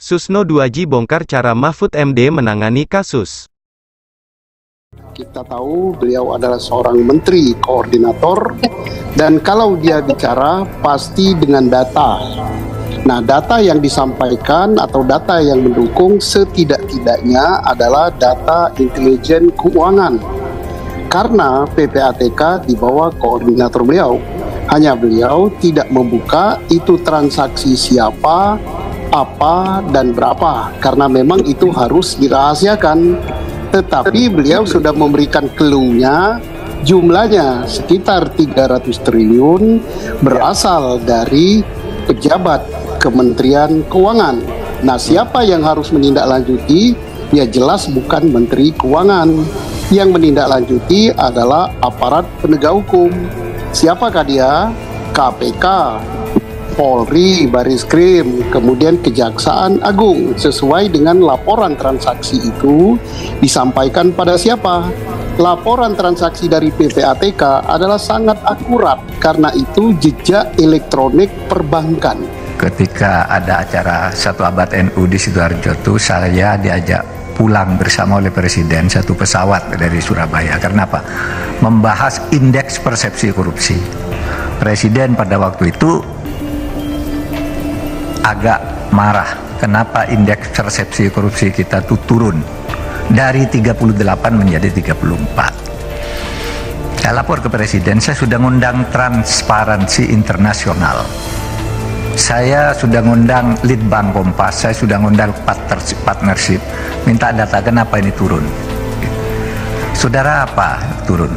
Susno Duaji bongkar cara Mahfud MD menangani kasus. Kita tahu beliau adalah seorang menteri koordinator, dan kalau dia bicara pasti dengan data. Nah, data yang disampaikan atau data yang mendukung setidak-tidaknya adalah data intelijen keuangan. Karena PPATK di bawah koordinator beliau, hanya beliau tidak membuka itu transaksi siapa, apa, dan berapa, karena memang itu harus dirahasiakan. Tetapi beliau sudah memberikan clue-nya, jumlahnya sekitar 300 triliun berasal dari pejabat Kementerian Keuangan. Nah, siapa yang harus menindaklanjuti? Ya jelas bukan Menteri Keuangan. Yang menindaklanjuti adalah aparat penegak hukum. Siapakah dia? KPK, Polri, Baris-Krim, kemudian Kejaksaan Agung. Sesuai dengan laporan transaksi itu disampaikan pada siapa? Laporan transaksi dari PPATK adalah sangat akurat, karena itu jejak elektronik perbankan. Ketika ada acara 1 Abad NU di Sidoarjo itu, saya diajak pulang bersama oleh Presiden satu pesawat dari Surabaya. Karena apa? Membahas indeks persepsi korupsi. Presiden pada waktu itu agak marah. Kenapa indeks persepsi korupsi kita tuh turun dari 38 menjadi 34. Saya lapor ke Presiden, saya sudah ngundang Transparansi Internasional. Saya sudah ngundang Litbang Kompas, saya sudah ngundang partnership, minta data kenapa ini turun. Saudara, apa turun?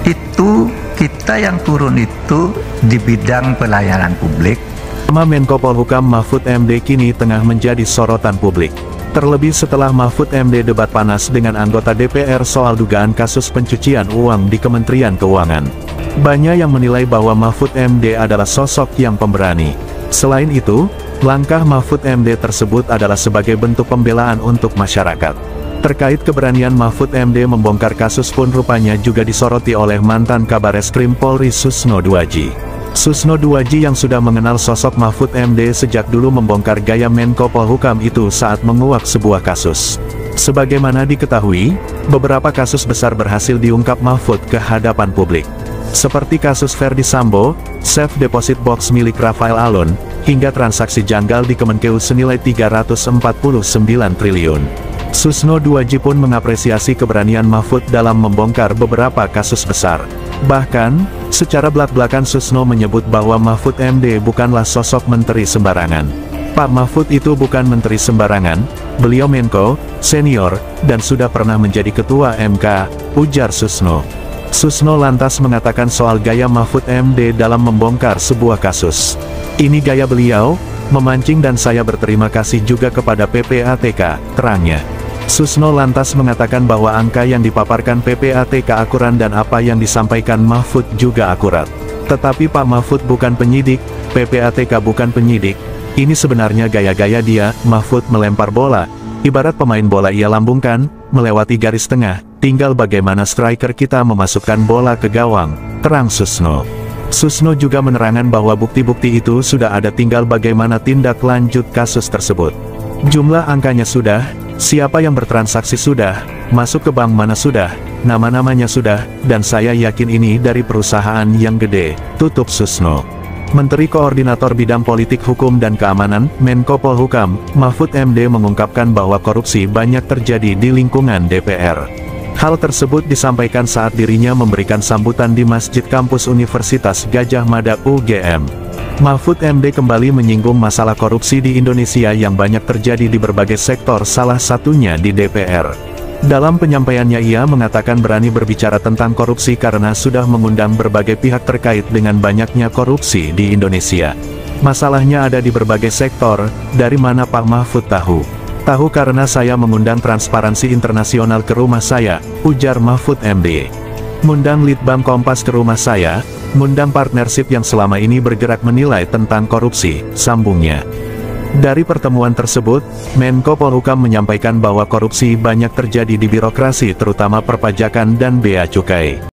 Itu kita yang turun itu di bidang pelayanan publik. Nama Menko Polhukam Mahfud MD kini tengah menjadi sorotan publik. Terlebih setelah Mahfud MD debat panas dengan anggota DPR soal dugaan kasus pencucian uang di Kementerian Keuangan. Banyak yang menilai bahwa Mahfud MD adalah sosok yang pemberani. Selain itu, langkah Mahfud MD tersebut adalah sebagai bentuk pembelaan untuk masyarakat. Terkait keberanian Mahfud MD membongkar kasus pun rupanya juga disoroti oleh mantan Kabareskrim Polri Susno Duaji. Susno Duaji yang sudah mengenal sosok Mahfud MD sejak dulu membongkar gaya Menko Polhukam itu saat menguak sebuah kasus. Sebagaimana diketahui, beberapa kasus besar berhasil diungkap Mahfud ke hadapan publik. Seperti kasus Ferdy Sambo, safe deposit box milik Rafael Alun, hingga transaksi janggal di Kemenkeu senilai 349 triliun. Susno Duaji pun mengapresiasi keberanian Mahfud dalam membongkar beberapa kasus besar. Bahkan, secara belak-belakan Susno menyebut bahwa Mahfud MD bukanlah sosok menteri sembarangan. Pak Mahfud itu bukan menteri sembarangan, beliau Menko, senior, dan sudah pernah menjadi ketua MK, ujar Susno. Susno lantas mengatakan soal gaya Mahfud MD dalam membongkar sebuah kasus. Ini gaya beliau, memancing, dan saya berterima kasih juga kepada PPATK, terangnya. Susno lantas mengatakan bahwa angka yang dipaparkan PPATK akurat dan apa yang disampaikan Mahfud juga akurat. Tetapi Pak Mahfud bukan penyidik, PPATK bukan penyidik. Ini sebenarnya gaya-gaya dia. Mahfud melempar bola. Ibarat pemain bola ia lambungkan, melewati garis tengah, tinggal bagaimana striker kita memasukkan bola ke gawang, terang Susno. Susno juga menerangkan bahwa bukti-bukti itu sudah ada, tinggal bagaimana tindak lanjut kasus tersebut. Jumlah angkanya sudah, siapa yang bertransaksi sudah, masuk ke bank mana sudah, nama-namanya sudah, dan saya yakin ini dari perusahaan yang gede, tutup Susno. Menteri Koordinator Bidang Politik Hukum dan Keamanan, Menko Polhukam, Mahfud MD mengungkapkan bahwa korupsi banyak terjadi di lingkungan DPR. Hal tersebut disampaikan saat dirinya memberikan sambutan di Masjid Kampus Universitas Gadjah Mada UGM. Mahfud MD kembali menyinggung masalah korupsi di Indonesia yang banyak terjadi di berbagai sektor, salah satunya di DPR. Dalam penyampaiannya ia mengatakan berani berbicara tentang korupsi karena sudah mengundang berbagai pihak terkait dengan banyaknya korupsi di Indonesia. Masalahnya ada di berbagai sektor, dari mana Pak Mahfud tahu? Tahu karena saya mengundang Transparansi Internasional ke rumah saya, ujar Mahfud MD. Ngundang Litbang Kompas ke rumah saya, ngundang partnership yang selama ini bergerak menilai tentang korupsi, sambungnya. Dari pertemuan tersebut, Menko Polhukam menyampaikan bahwa korupsi banyak terjadi di birokrasi terutama perpajakan dan bea cukai.